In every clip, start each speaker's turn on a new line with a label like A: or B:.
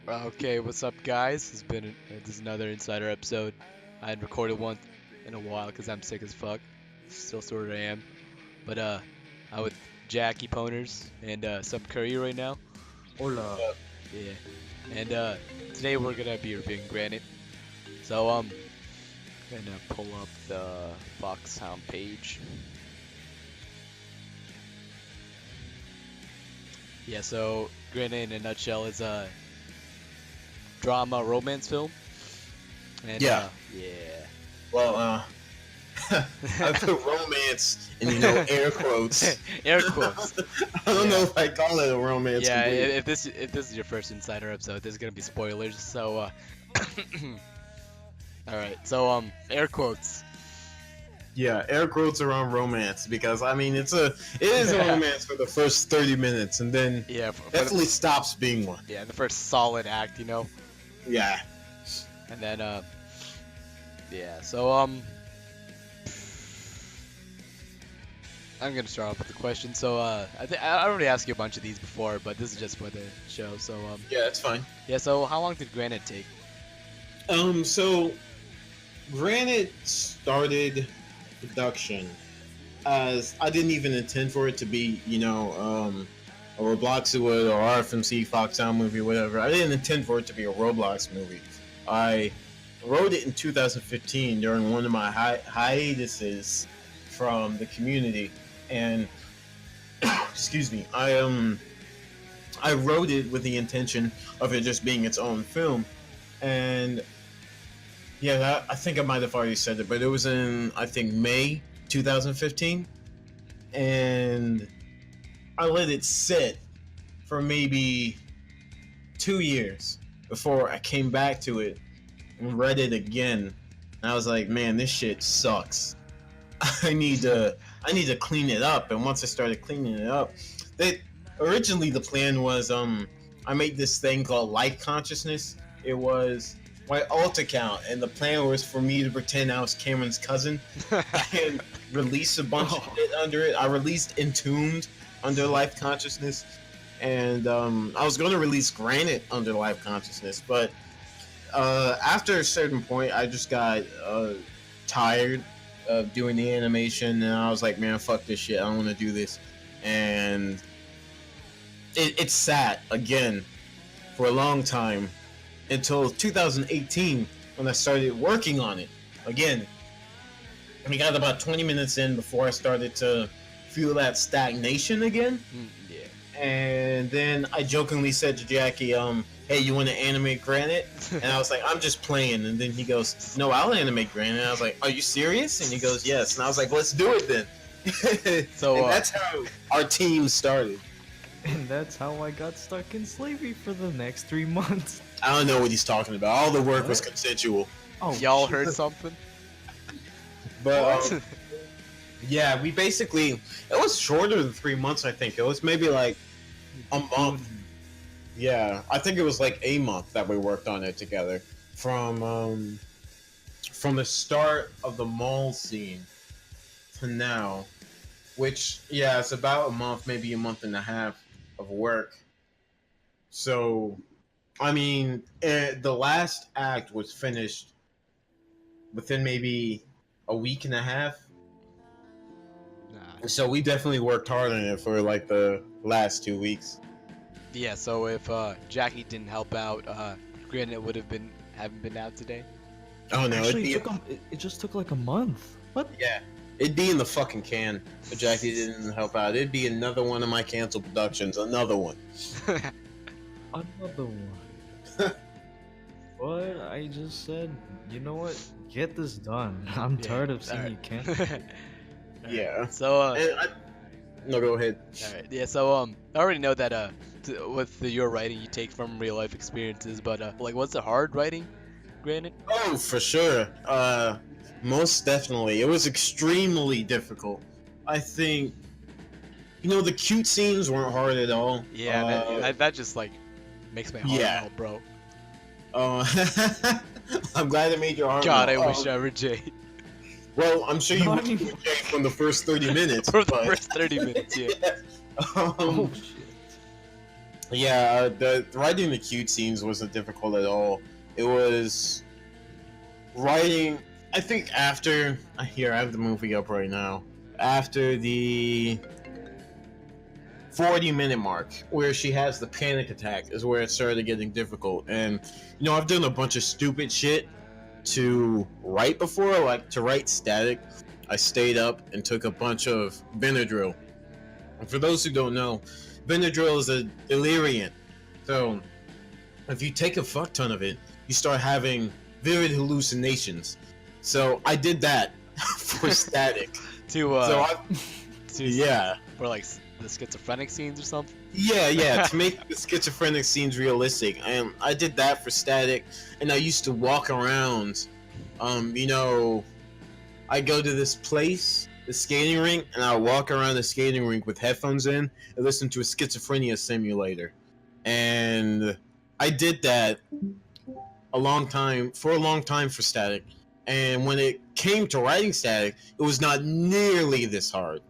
A: Okay, what's up, guys? This is another Insider episode. I hadn't recorded one in a while because I'm sick as fuck. Still sort of am. But I'm with Jackiepwners and somekiryu right now.
B: Hola.
A: Yeah. And today we're gonna be reviewing Granite. So gonna pull up the Foxhound page. Yeah. So Granite in a nutshell is a drama romance film. And
B: Yeah.
A: yeah.
B: Well, I put romance in air quotes.
A: Air quotes.
B: I don't know
A: Yeah.
B: if I call it a romance.
A: Yeah,
B: completely.
A: if this is your first Insider episode, there's gonna be spoilers. So all right. So air quotes.
B: Yeah, air quotes around romance because I mean it is a romance for the first 30 minutes and then
A: Yeah,
B: definitely stops being one.
A: yeah, the first solid act, you know,
B: Yeah.
A: and then yeah. So I'm gonna start off with the question. So I already asked you a bunch of these before, but this is just for the show. So
B: Yeah, that's fine.
A: yeah. So how long did Granite take?
B: So Granite started production as I didn't even intend for it to be, a Roblox would or RFMC Foxhound movie, whatever. I didn't intend for it to be a Roblox movie. I wrote it in 2015 during one of my hiatuses from the community, and excuse me, I wrote it with the intention of it just being its own film, and yeah, I think I might have already said it, but it was in, I think, May 2015. And I let it sit for maybe 2 years before I came back to it and read it again. And I was like, man, this shit sucks. I need to clean it up. And once I started cleaning it up, originally the plan was I made this thing called life consciousness. It was my alt account, and the plan was for me to pretend I was Cameron's cousin and release a bunch of shit under it. I released Entombed under Life Consciousness, and I was going to release Granite under Life Consciousness, but after a certain point, I just got tired of doing the animation, and I was like, man, fuck this shit. I don't want to do this. And it sat again for a long time, until 2018 when I started working on it again. We got about 20 minutes in before I started to feel that stagnation again.
A: Yeah.
B: And then I jokingly said to Jackie, hey, you want to animate Granite? And I was like, I'm just playing. And then he goes, no, I'll animate Granite. And I was like, are you serious? And he goes, yes. And I was like, let's do it then.
A: So
B: and that's how our team started.
C: And that's how I got stuck in slavery for the next 3 months.
B: I don't know what he's talking about. All the work was
C: What?
B: consensual.
C: Oh,
A: y'all
C: shit.
A: heard something?
B: But yeah, we basically, it was shorter than 3 months. I think it was maybe like a month. Yeah, I think it was like a month that we worked on it together from the start of the mall scene to now, which yeah, it's about a month, maybe a month and a half of work. So I mean, the last act was finished within maybe a week and a half.
A: Nah.
B: So we definitely worked hard on it for like the last 2 weeks.
A: Yeah. So if Jackie didn't help out, Granite would haven't been out today.
B: Oh no,
C: Actually, it just took like a month. What?
B: yeah, it'd be in the fucking can if Jackie didn't help out. It'd be another one of my canceled productions, another one.
C: Another one. But I just said, you know what? Get this done. I'm
A: Yeah,
C: tired of seeing
A: alright.
C: you cancel.
B: Yeah.
A: So
B: No, go ahead.
A: all right. Yeah. So I already know that with your writing you take from real life experiences, but like, was it hard writing Granite?
B: Oh, for sure. Most definitely. It was extremely difficult. I think, the cute scenes weren't hard at all.
A: Yeah, that just like makes my heart
B: yeah.
A: melt, bro.
B: I'm glad it made your heart
A: God, I
B: melt.
A: wish I were Jay.
B: Well, I'm sure you
C: No, I
B: would
C: mean-
B: change from the first 30 minutes.
A: For the
B: but-
A: first 30 minutes, yeah.
B: um,
C: Oh shit.
B: Yeah, the writing the cute scenes wasn't difficult at all. It was writing. I think after here I have the movie up right now. After the 40-minute mark, where she has the panic attack, is where it started getting difficult. And I've done a bunch of stupid shit to write before, like to write static. I stayed up and took a bunch of Benadryl. And for those who don't know, Benadryl is a deliriant. So if you take a fuck ton of it, you start having vivid hallucinations. So I did that for static. Yeah.
A: For like the schizophrenic scenes or something.
B: Yeah, to make the schizophrenic scenes realistic. And I did that for static, and I used to walk around. I go to this place, the skating rink, and I walk around the skating rink with headphones in and listen to a schizophrenia simulator. And I did that for a long time for static. And when it came to writing static, it was not nearly this hard.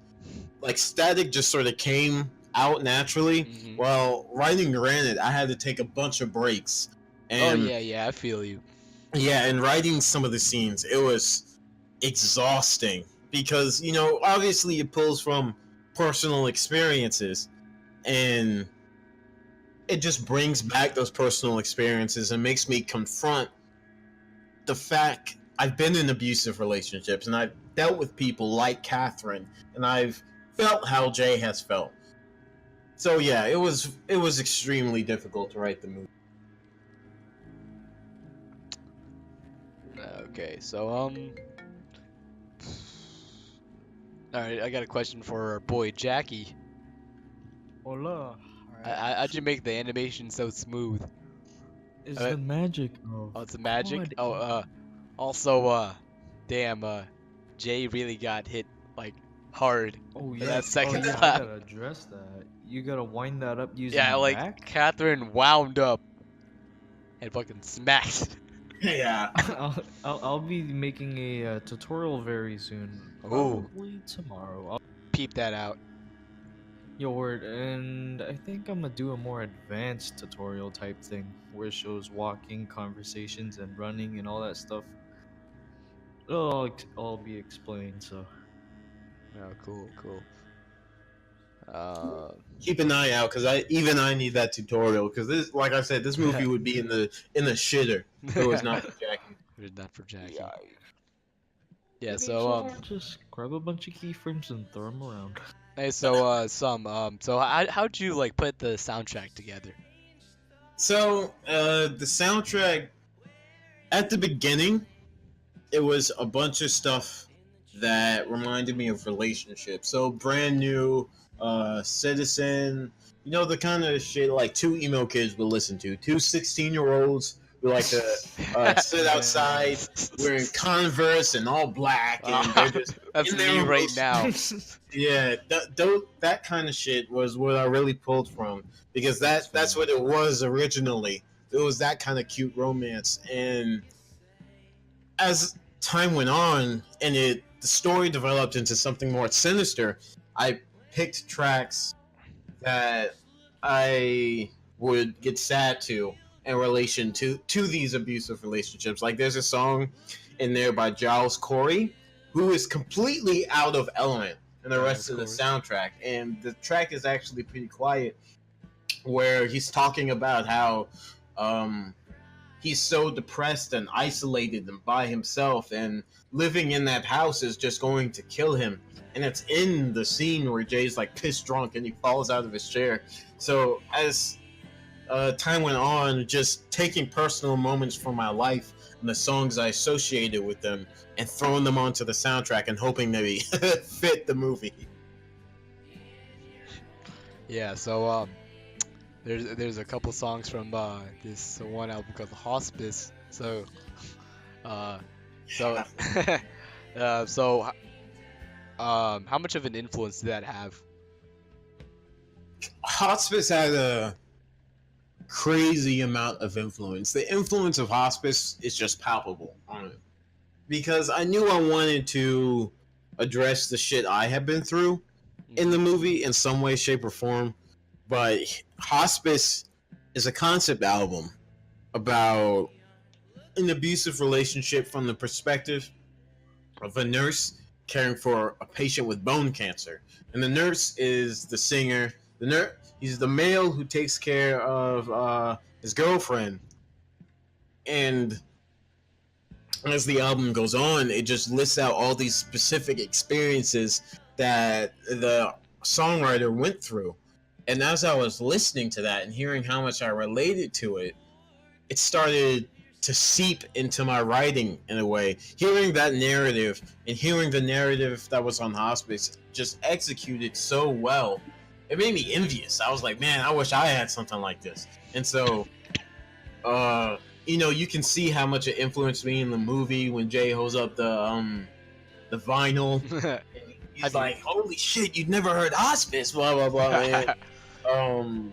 B: Like static just sort of came out naturally.
A: Mm-hmm.
B: While writing Granite, I had to take a bunch of breaks. And
A: yeah, I feel you.
B: Yeah, and writing some of the scenes, it was exhausting because obviously it pulls from personal experiences, and it just brings back those personal experiences and makes me confront the fact I've been in abusive relationships, and I've dealt with people like Catherine, and I've felt how Jay has felt. So yeah, it was extremely difficult to write the movie.
A: Okay, so alright, I got a question for our boy Jackie.
C: Hola.
A: How'd you make the animation so smooth?
C: It's the magic of.
A: Oh, it's the magic?
C: God.
A: Also, damn, Jay really got hit, like, hard.
C: Oh
A: in
C: yeah.
A: that second
C: I
A: slap.
C: gotta address that. You gotta wind that up using
A: Yeah, like,
C: back?
A: Catherine wound up and fucking smacked.
B: Yeah.
C: I'll be making a tutorial very soon.
A: Ooh.
C: Probably tomorrow.
A: Peep that out.
C: Yo, word, and I think I'm gonna do a more advanced tutorial type thing where it shows walking, conversations, and running and all that stuff. It'll all be explained, so.
A: Oh, cool.
B: Keep an eye out, because I need that tutorial, because this, like I said, this movie would be in the shitter if it was not for Jackie.
A: It was not for Jackie.
C: Yeah.
A: Yeah,
C: It's
A: so
C: hard. Just grab a bunch of keyframes and throw them around.
A: hey, so so how'd you like put the soundtrack together?
B: So the soundtrack at the beginning, it was a bunch of stuff that reminded me of relationships. So brand new, Citizen, the kind of shit like two emo kids would listen to. Two 16-year-olds who like to sit outside wearing Converse and all black, and they're just
A: That's
B: in
A: me
B: their
A: right
B: emotions.
A: now.
B: Yeah, that kind of shit was what I really pulled from, because that's what it was originally. It was that kind of cute romance, and as time went on and the story developed into something more sinister, I picked tracks that I would get sad to in relation to these abusive relationships. Like there's a song in there by Giles Corey, who is completely out of element in the rest of the soundtrack, and the track is actually pretty quiet, where he's talking about how he's so depressed and isolated and by himself, and living in that house is just going to kill him. And it's in the scene where Jay's like pissed drunk and he falls out of his chair. So as time went on, just taking personal moments from my life and the songs I associated with them and throwing them onto the soundtrack and hoping maybe fit the movie.
A: Yeah, so there's a couple songs from this one album called Hospice. So how much of an influence did that have?
B: Hospice had a crazy amount of influence. The influence of Hospice is just palpable on it, because I knew I wanted to address the shit I had been through in the movie in some way, shape, or form, but Hospice is a concept album about an abusive relationship from the perspective of a nurse caring for a patient with bone cancer. And the nurse is the singer. He's the male who takes care of his girlfriend. And as the album goes on, it just lists out all these specific experiences that the songwriter went through. And as I was listening to that and hearing how much I related to it, it started to seep into my writing in a way. Hearing that narrative and hearing the narrative that was on Hospice just executed so well, it made me envious. I was like, man, I wish I had something like this. And so, you can see how much it influenced me in the movie when Jay holds up the vinyl. And he's like, holy shit, you'd never heard Hospice, blah, blah, blah. And,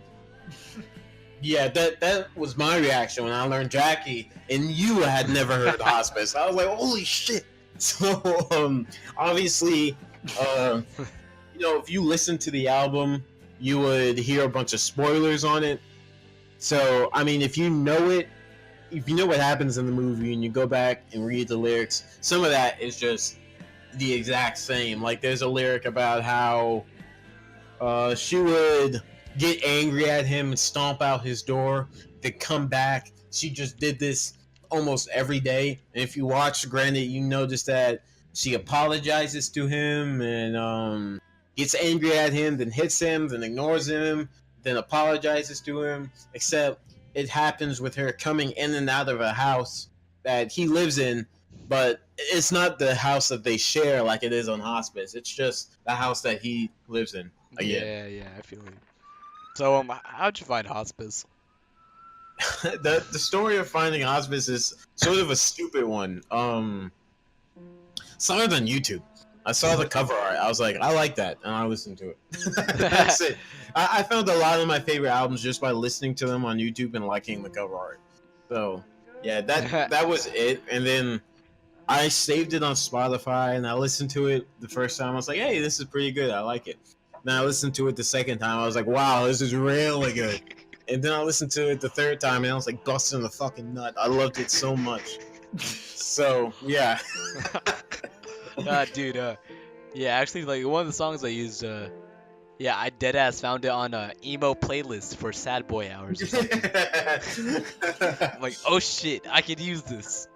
B: yeah, that was my reaction when I learned Jackie, and you had never heard Hospice. I was like, holy shit. So, obviously, if you listen to the album, you would hear a bunch of spoilers on it. So, I mean, if you know what happens in the movie and you go back and read the lyrics, some of that is just the exact same. Like, there's a lyric about how she would get angry at him and stomp out his door, then come back. She just did this almost every day. And if you watch Granite, you notice that she apologizes to him and gets angry at him, then hits him, then ignores him, then apologizes to him. Except it happens with her coming in and out of a house that he lives in, but it's not the house that they share like it is on Hospice. It's just the house that he lives in. Again.
A: Yeah, I feel it. So, how'd you find Hospice?
B: the story of finding Hospice is sort of a stupid one. Saw it on YouTube. I saw the cover art. I was like, I like that, and I listened to it. That's it. I found a lot of my favorite albums just by listening to them on YouTube and liking the cover art. So, yeah, that was it. And then I saved it on Spotify, and I listened to it the first time. I was like, hey, this is pretty good. I like it. Then I listened to it the second time. I was like, wow, this is really good. And then I listened to it the third time, and I was like busting the fucking nut. I loved it so much. So, yeah.
A: Dude, yeah, actually, like, one of the songs I used, I deadass found it on a emo playlist for sad boy hours or something. I'm like, oh shit, I could use this.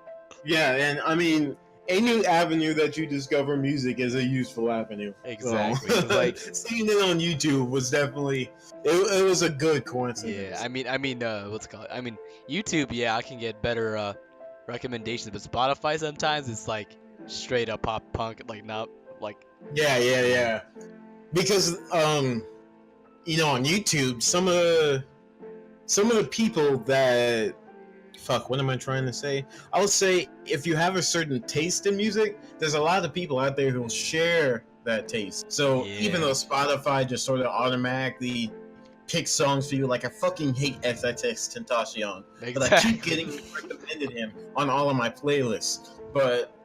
B: Yeah, and I mean, any avenue that you discover music is a useful avenue.
A: Exactly.
B: So,
A: like,
B: seeing it on YouTube was definitely it was a good coincidence.
A: Yeah, I mean, what's it called? I mean, YouTube, yeah, I can get better recommendations, but Spotify sometimes it's like straight up pop punk, like not like.
B: Yeah. Because on YouTube, some of the people that. Fuck, what am I trying to say? I would say if you have a certain taste in music, there's a lot of people out there who will share that taste. So even though Spotify just sort of automatically picks songs for you, like I fucking hate XXXTentacion, but I keep getting recommended him on all of my playlists. But,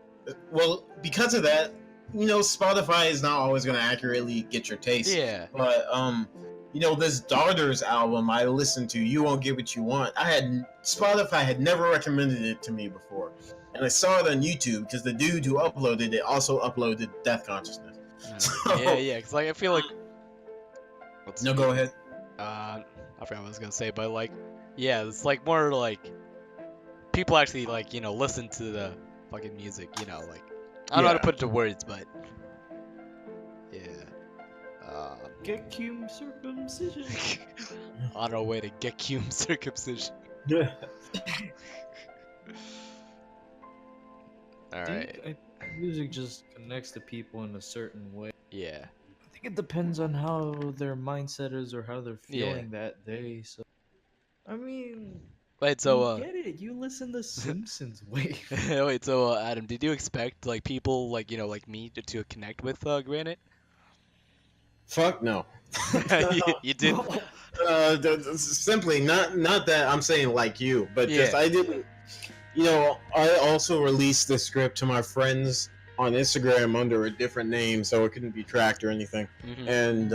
B: well, because of that, Spotify is not always going to accurately get your taste.
A: Yeah.
B: But, this Daughters album I listened to, You Won't Get What You Want, Spotify had never recommended it to me before. And I saw it on YouTube because the dude who uploaded it also uploaded Death Consciousness.
A: Yeah, because like, I feel like...
B: Go ahead.
A: I forgot what I was going to say, but like, yeah, it's like more like people actually like, listen to the fucking music, like, I don't know how to put it to words, but yeah.
C: Gackiepwners circumcision.
A: On our way to Gackiepwners circumcision.
B: Yeah.
A: Alright.
C: Music just connects to people in a certain way.
A: Yeah.
C: I think it depends on how their mindset is or how they're feeling that day. So, I mean,
A: wait, so
C: you get it. You listen to Simpsons. Wait,
A: so Adam, did you expect like people like like me to connect with Granite?
B: Fuck no.
A: You didn't.
B: Simply not that I'm saying like you, but just
A: Yeah.
B: I didn't. I also released the script to my friends on Instagram under a different name, so it couldn't be tracked or anything.
A: Mhm.
B: And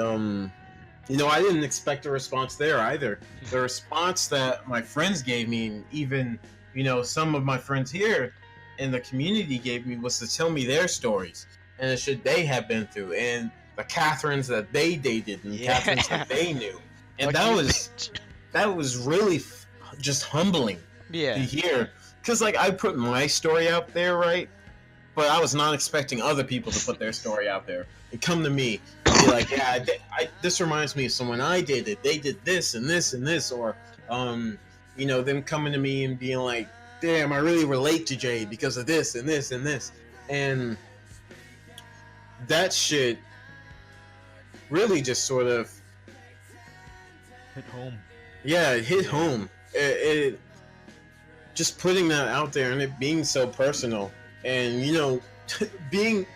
B: You know, I didn't expect a response there either. The response that my friends gave me, and even, you know, some of my friends here in the community gave me, was to tell me their stories and the shit they have been through, and the Catherines that they dated and
A: Yeah.
B: Catherines that they knew. And
A: Fuck you,
B: that was really just humbling to
A: yeah.
B: hear. Because, like, I put my story out there, right? But I was not expecting other people to put their story out there and come to me and be like, "Yeah, this reminds me of someone I dated. They did this and this and this," or, you know, them coming to me and being like, "Damn, I really relate to Jay because of this and this and this," and that shit really just sort of,
C: Hit home.
B: yeah, it hit
A: Yeah.
B: home. It just putting that out there and it being so personal, and you know, being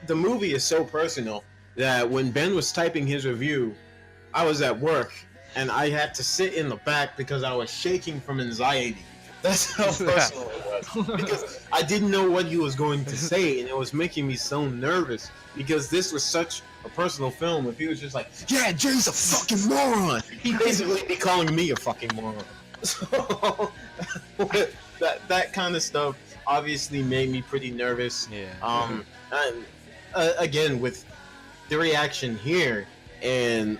B: the movie is so personal that when Ben was typing his review, I was at work and I had to sit in the back because I was shaking from anxiety. That's how personal it was. Because I didn't know what he was going to say, and it was making me so nervous because this was such a personal film. If he was just like, "Yeah, Jay's a fucking moron," he'd basically be calling me a fucking moron. So that kind of stuff obviously made me pretty nervous.
A: Yeah.
B: And again, with the reaction here and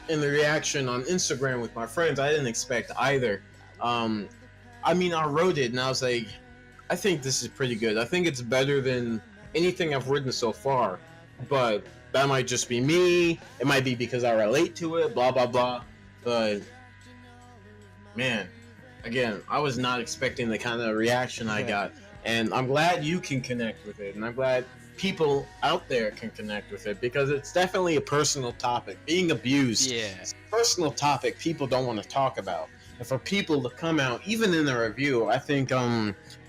B: the reaction on Instagram with my friends, I didn't expect either. I mean, I wrote it and I was like, I think this is pretty good. I think it's better than anything I've written so far. But that might just be me. It might be because I relate to it, blah, blah, blah. But, man, again, I was not expecting the kind of reaction I got. And I'm glad you can connect with it. And I'm glad people out there can connect with it because it's definitely a personal topic. Being abused,
A: Yeah.
B: it's a personal topic people don't want to talk about. And for people to come out, even in the review, I think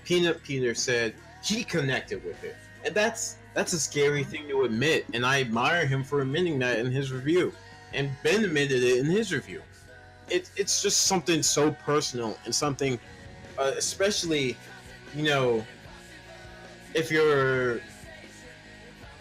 B: Peanut Peter said he connected with it. And that's a scary thing to admit. And I admire him for admitting that in his review. And Ben admitted it in his review. It's just something so personal and something, especially, you know, if you're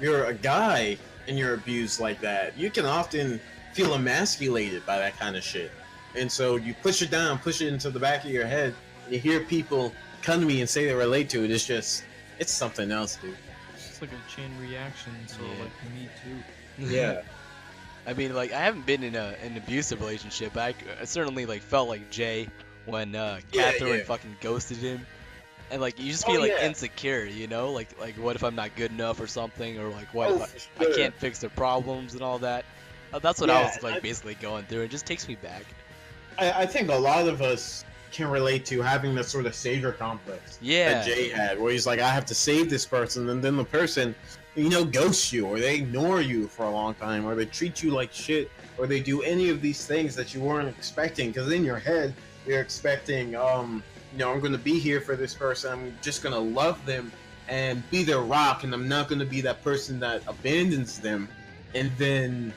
B: a guy and you're abused like that, you can often feel emasculated by that kind of shit. And so you push it down, push it into the back of your head, and you hear people come to me and say they relate to it. It's something else, dude.
C: It's like a chain reaction, so
A: Yeah.
C: like me too.
B: Yeah.
A: I mean, like, I haven't been in an abusive relationship, but I certainly, like, felt like Jay when Catherine
B: yeah.
A: fucking ghosted him. And, like, you just
B: Oh,
A: feel, like,
B: yeah.
A: insecure, you know? Like, what if I'm not good enough or something? Or, like, what
B: Oh,
A: if
B: for
A: I
B: sure.
A: can't fix their problems and all that? That's what I
B: Yeah,
A: was, like, basically going through. It just takes me back.
B: I think a lot of us can relate to having that sort of savior complex
A: Yeah.
B: that Jay had, where he's like, I have to save this person, and then the person, you know, ghosts you, or they ignore you for a long time, or they treat you like shit, or they do any of these things that you weren't expecting, because in your head, you're expecting, you know, I'm going to be here for this person, I'm just going to love them, and be their rock, and I'm not going to be that person that abandons them, and then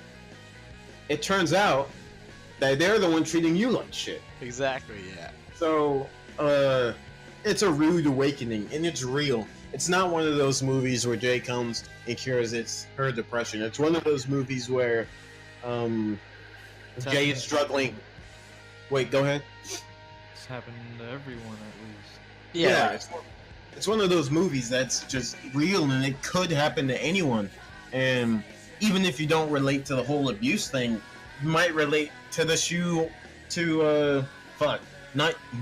B: it turns out that they're the one treating you like shit.
A: Exactly, yeah.
B: So, it's a rude awakening, and it's real. It's not one of those movies where Jay comes and cures her depression. It's one of those movies where, Jay is struggling. Wait, go ahead.
C: It's happened to everyone at least.
A: Yeah.
B: It's one of those movies that's just real, and it could happen to anyone. And even if you don't relate to the whole abuse thing, you might relate to the shoe. You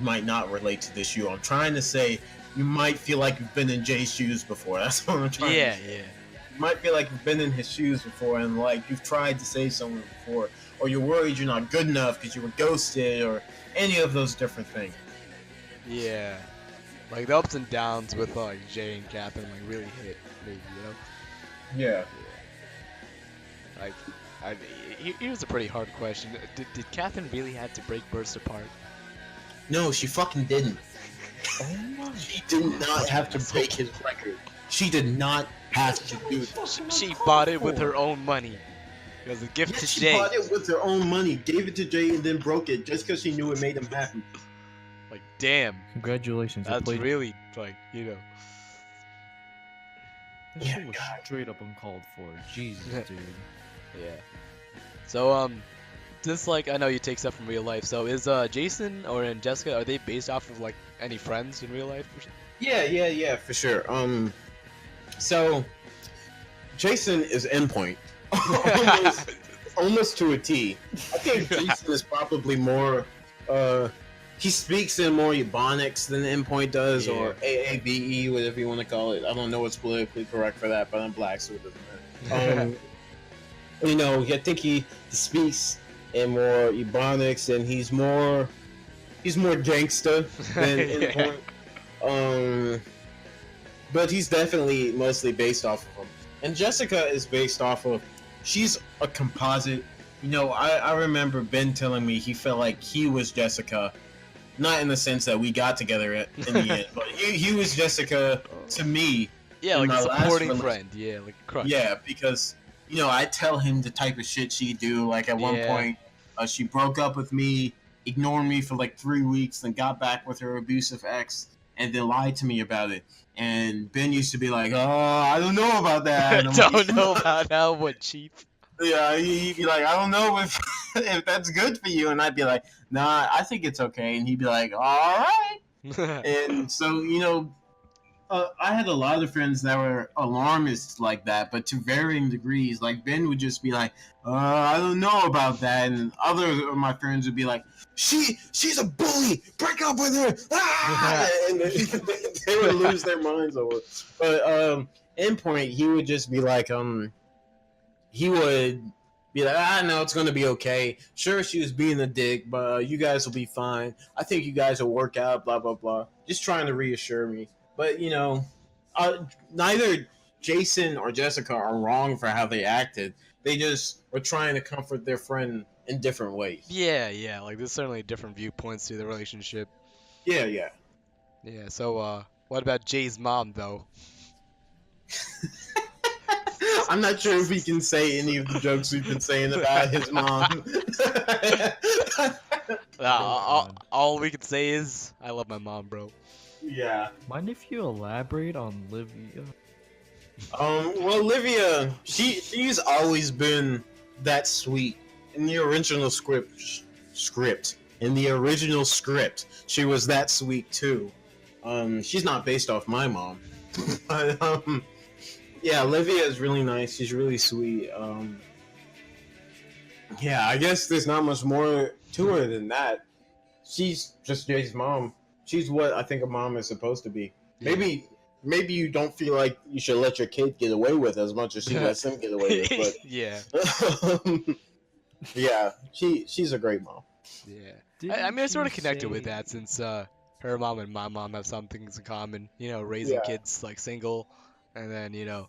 B: might not relate to the shoe. I'm trying to say you might feel like you've been in Jay's shoes before. That's what I'm trying to say.
A: Yeah.
B: You might feel like you've been in his shoes before, and like you've tried to save someone before, or you're worried you're not good enough because you were ghosted, or any of those different things.
A: Yeah. Like, the ups and downs with, like, Jay and Catherine, like, really hit me, you know?
B: Yeah.
A: Like, here's a pretty hard question. Did Catherine really have to break Burst apart?
B: No, she fucking didn't.
C: Oh my!
B: She did not have to break his record. She did not have to do that.
A: She bought it with her own money. It was a gift
B: Yeah,
A: to
B: she
A: Jay.
B: bought it with her own money, gave it to Jay, and then broke it just because she knew it made him happy.
A: Like, damn.
C: Congratulations, you
A: That's
C: played.
A: really, like, you know.
C: That
B: Yeah,
C: shit was
B: God.
C: straight up uncalled for. Jesus, dude.
A: Yeah. So, Just like I know you take stuff from real life, so is Jason or and Jessica, are they based off of like any friends in real life? Or something?
B: Yeah, for sure. So Jason is endpoint, almost to a T. I think Jason is probably more. He speaks in more Ebonics than endpoint does, or AAVE, whatever you want to call it. I don't know what's politically correct for that, but I'm black, so it doesn't matter. You know, I think he speaks in more Ebonics, and he's more gangsta than endpoint. But he's definitely mostly based off of him. And Jessica is based off of, she's a composite. You know, I remember Ben telling me he felt like he was Jessica, not in the sense that we got together in the end, but he was Jessica to me.
A: Yeah, like a supporting friend. Yeah, like a crush.
B: Yeah, because, you know, I tell him the type of shit she do. Like at one point, she broke up with me, ignored me for like 3 weeks, then got back with her abusive ex, and then lied to me about it. And Ben used to be like, "Oh, I don't know about that."
A: Don't know about that one, cheap.
B: Yeah, he'd be like, "I don't know if if that's good for you," and I'd be like, "Nah, I think it's okay." And he'd be like, "All right." And so, you know, I had a lot of friends that were alarmists like that, but to varying degrees. Like Ben would just be like, "I don't know about that," and other of my friends would be like, "She's a bully. Break up with her!" Ah! And they would lose their minds over it. But endpoint, he would just be like, he would be like, no, it's gonna be okay. Sure, she was being a dick, but you guys will be fine. I think you guys will work out. Blah blah blah. Just trying to reassure me. But, you know, neither Jason or Jessica are wrong for how they acted. They just were trying to comfort their friend in different ways.
A: Yeah. Like there's certainly different viewpoints to the relationship.
B: Yeah.
A: Yeah. So, what about Jay's mom though?
B: I'm not sure if we can say any of the jokes we've been saying about his mom.
A: All we can say is I love my mom, bro.
B: Yeah.
C: Mind if you elaborate on Livia?
B: Well, Livia, she's always been that sweet. In the original script, she was that sweet too. She's not based off my mom, but yeah, Livia is really nice. She's really sweet. Yeah, I guess there's not much more to her than that. She's just Jay's mom. She's what I think a mom is supposed to be.
A: Yeah.
B: Maybe you don't feel like you should let your kid get away with as much as she lets him get away with. But
A: yeah.
B: Yeah, she's a great mom.
A: Yeah. I mean, I sort of connected with that since her mom and my mom have some things in common. You know, raising kids like single, and then you know,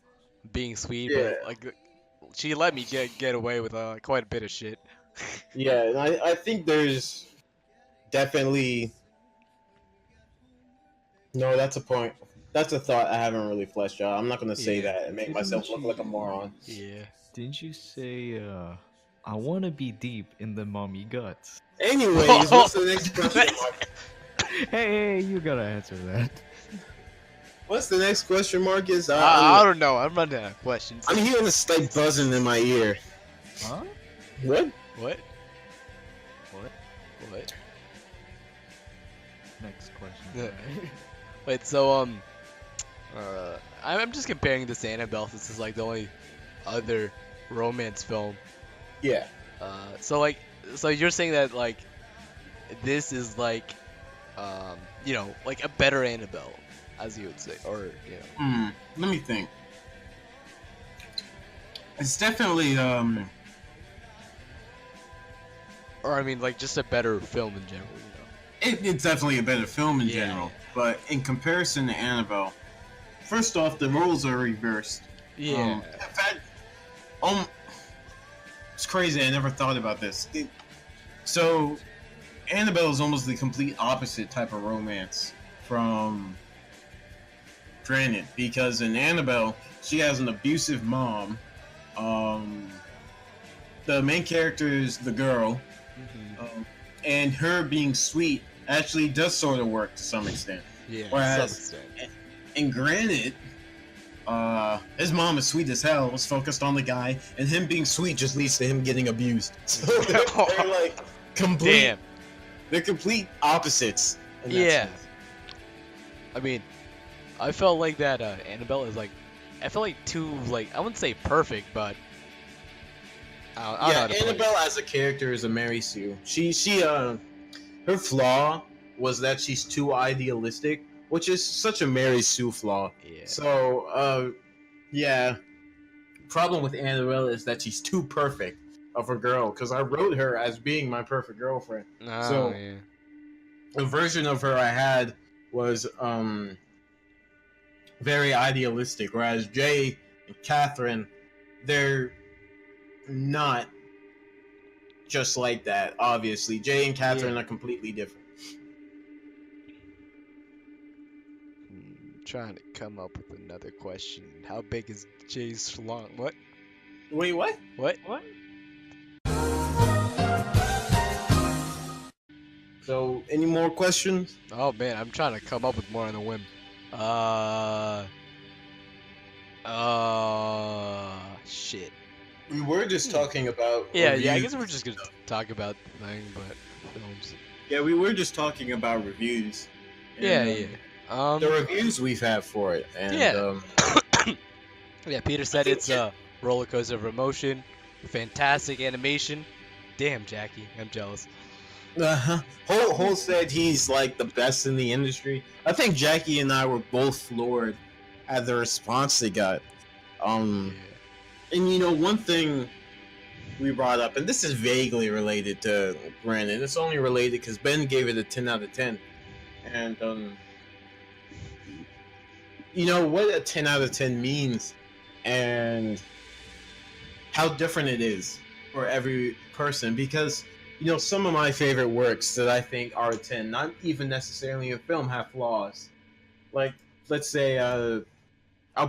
A: being sweet.
B: Yeah.
A: But like, she let me get away with quite a bit of shit.
B: Yeah, and I think there's definitely. No, that's a point. That's a thought I haven't really fleshed out. I'm not gonna say that and make myself look like a moron.
A: Yeah.
C: Didn't you say, I want to be deep in the mommy guts?
B: Anyways, what's the next question, Mark?
C: Hey, you gotta answer that.
B: What's the next question, Marcus?
A: I don't know. I'm running out of questions.
B: I'm hearing a slight buzzing in my ear.
C: Huh?
B: What?
A: What?
C: Next question.
A: Yeah. Wait, so I'm just comparing this to Annabelle. This is like the only other romance film.
B: Yeah.
A: So you're saying that like this is like you know, like a better Annabelle, as you would say, or you know.
B: Let me think. It's definitely
A: Or I mean, like just a better film in general. You know?
B: It's definitely a better film in general, but in comparison to Annabelle, first off, the roles are reversed.
A: Yeah.
B: In fact, it's crazy. I never thought about this. So, Annabelle is almost the complete opposite type of romance from Granite, because in Annabelle, she has an abusive mom. The main character is the girl, and her being sweet actually does sort of work to some extent.
A: Yeah.
B: Whereas in Granite, his mom is sweet as hell, was focused on the guy, and him being sweet just leads to him getting abused. So they're like complete.
A: Damn.
B: They're complete opposites. In that
A: Yeah.
B: sense.
A: I mean, I felt like that Annabelle is like, I felt like too, like, I wouldn't say perfect, but I don't know how to put it.
B: Annabelle as a character is a Mary Sue. Her flaw was that she's too idealistic, which is such a Mary Sue flaw.
A: Yeah.
B: So, yeah. Problem with Annabelle is that she's too perfect of a girl, because I wrote her as being my perfect girlfriend.
A: Oh,
B: So-
A: yeah.
B: The version of her I had was very idealistic, whereas Jay and Catherine, they're not just like that. Obviously, Jay and Catherine are completely different.
A: Trying to come up with another question. How big is Jay's schlong? What?
B: Wait, what?
A: What?
C: What?
B: So, any more questions?
A: Oh man, I'm trying to come up with more on the whim. Shit.
B: We were just talking about.
A: Yeah, I
B: reviews.
A: guess we're just gonna talk about the thing, but films.
B: Yeah, we were just talking about reviews.
A: Yeah,
B: And,
A: yeah.
B: The reviews we've had for it, and
A: Yeah. Yeah, Peter said
B: think
A: it's a roller coaster of emotion, fantastic animation. Damn, Jackie, I'm jealous.
B: Hole said he's like the best in the industry. I think Jackie and I were both floored at the response they got. And you know, one thing we brought up, and this is vaguely related to Granite. It's only related because Ben gave it a 10 out of 10, and you know what a 10 out of 10 means, and how different it is for every person, because you know, some of my favorite works that I think are a 10, not even necessarily a film, have flaws. Like, let's say, I'll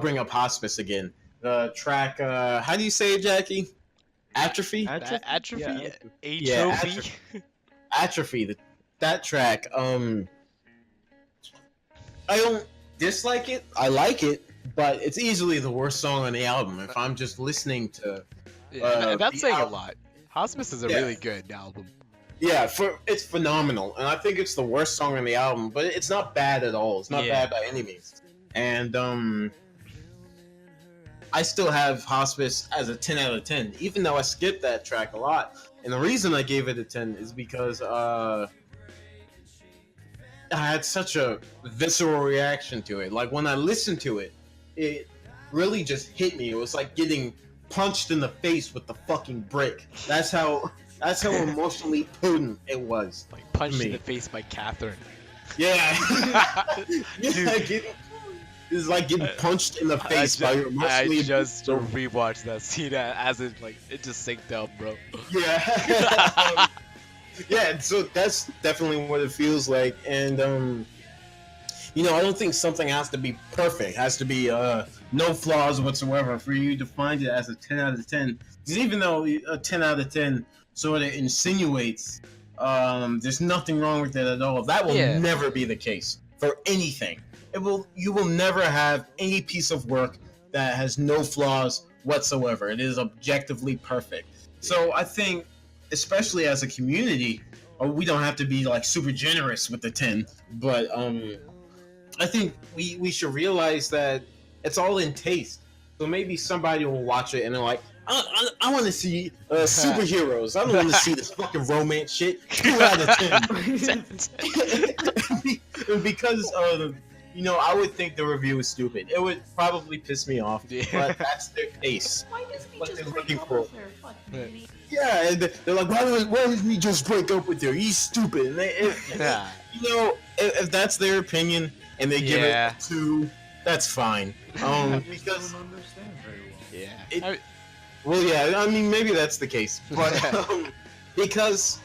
B: bring up Hospice again. The track, how do you say it, Jackie? Atrophy?
A: Atrophy?
C: Yeah,
B: Yeah,
A: Atrophy?
B: Atrophy. That track, I don't dislike it. I like it, but it's easily the worst song on the album. If I'm just listening to,
A: Yeah, and that's
B: the
A: saying a
B: album.
A: lot. Hospice is a
B: Yeah.
A: really good album.
B: yeah, it's phenomenal, and I think it's the worst song on the album. But it's not bad at all. It's not
A: Yeah.
B: bad by any means. And I still have Hospice as a 10 out of 10, even though I skipped that track a lot. And the reason I gave it a 10 is because I had such a visceral reaction to it. Like, when I listened to it, it really just hit me. It was like getting punched in the face with the fucking brick. That's how emotionally potent it was.
A: Like punched in
B: Me.
A: the face by Catherine.
B: Yeah. It's like getting punched in the face by your
A: I
B: emotionally
A: just
B: abusive-
A: rewatched that scene as it like it just synced up, bro.
B: Yeah. Yeah, so that's definitely what it feels like. And you know, I don't think something has to be perfect, has to be no flaws whatsoever for you to find it as a 10 out of 10. Because even though a 10 out of 10 sort of insinuates there's nothing wrong with it at all, that will
A: Yeah.
B: never be the case for anything. You will never have any piece of work that has no flaws whatsoever. It is objectively perfect. So I think, especially as a community, we don't have to be like super generous with the 10, but I think we should realize that it's all in taste. So maybe somebody will watch it and they're like, I want to see superheroes. I don't want to see this fucking romance shit. 2 out of 10. Because you know, I would think the review is stupid. It would probably piss me off,
A: Yeah.
B: but that's their taste.
D: Why doesn't he
B: What
D: just
B: they're
D: break
B: looking
D: up
B: for.
D: with her? Fucking idiot.
B: Yeah, and they're like, why does he just break up with her? He's stupid. And
A: Nah.
B: you know, if that's their opinion and they give
A: Yeah.
B: it 2, that's fine.
C: I just
B: Because,
C: don't understand very well.
A: Yeah.
B: It- well, yeah, I mean, maybe that's the case, but because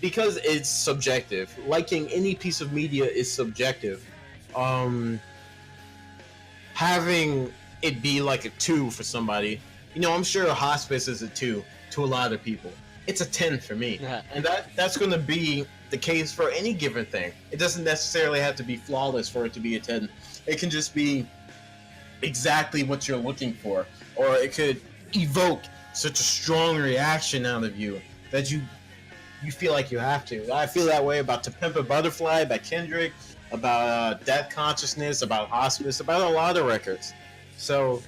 B: it's subjective. Liking any piece of media is subjective. Having it be like a 2 for somebody, you know, I'm sure Hospice is a 2 to a lot of people. It's a 10 for me.
A: Yeah.
B: And that's going to be the case for any given thing. It doesn't necessarily have to be flawless for it to be a 10. It can just be exactly what you're looking for, or it could evoke such a strong reaction out of you that you feel like you have to. I feel that way about To Pimp a Butterfly by Kendrick, about Death Consciousness, about Hospice, about a lot of records. So,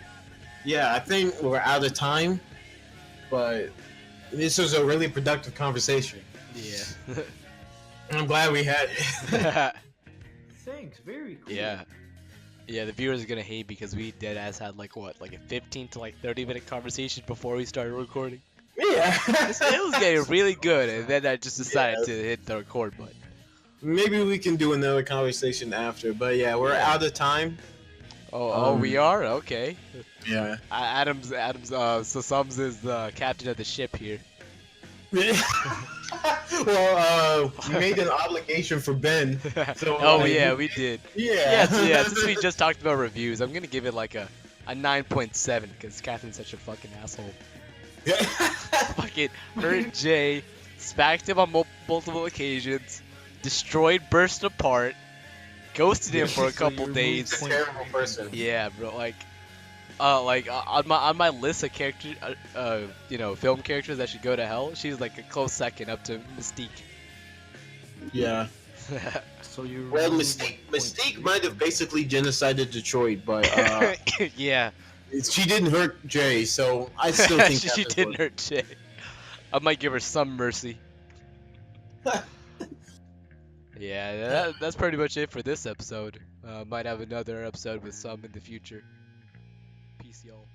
B: yeah, I think we're out of time, but this was a really productive conversation.
A: Yeah.
B: I'm glad we had it.
C: Thanks, very cool.
A: Yeah. Yeah, the viewers are gonna hate because we dead ass had like what, like a 15 to like 30-minute conversation before we started recording.
B: Yeah.
A: It was getting really good, and then I just decided
B: Yeah.
A: to hit the record button.
B: Maybe we can do another conversation after, but yeah, we're out of time.
A: Oh, we are? Okay.
B: Yeah.
A: So Sums is the captain of the ship here.
B: Well, we made an obligation for Ben. So,
A: Oh yeah, we did.
B: Yeah.
A: Since we just talked about reviews, I'm gonna give it like a 9.7 because Catherine's such a fucking asshole. Fucking hurt Jay, spanked him on multiple occasions, destroyed, burst apart, ghosted him for a couple days.
B: He's a terrible person.
A: Yeah, bro. On my list of characters, film characters that should go to hell, she's like a close second up to Mystique.
B: Yeah.
C: So you.
B: Well,
C: remove
B: Mystique
C: 1.3
B: might have
C: from-
B: basically genocided Detroit, but
A: Yeah,
B: she didn't hurt Jay, so I still think
A: she didn't hurt Jay. I might give her some mercy. Yeah, that's pretty much it for this episode. Might have another episode with some in the future. Peace, y'all.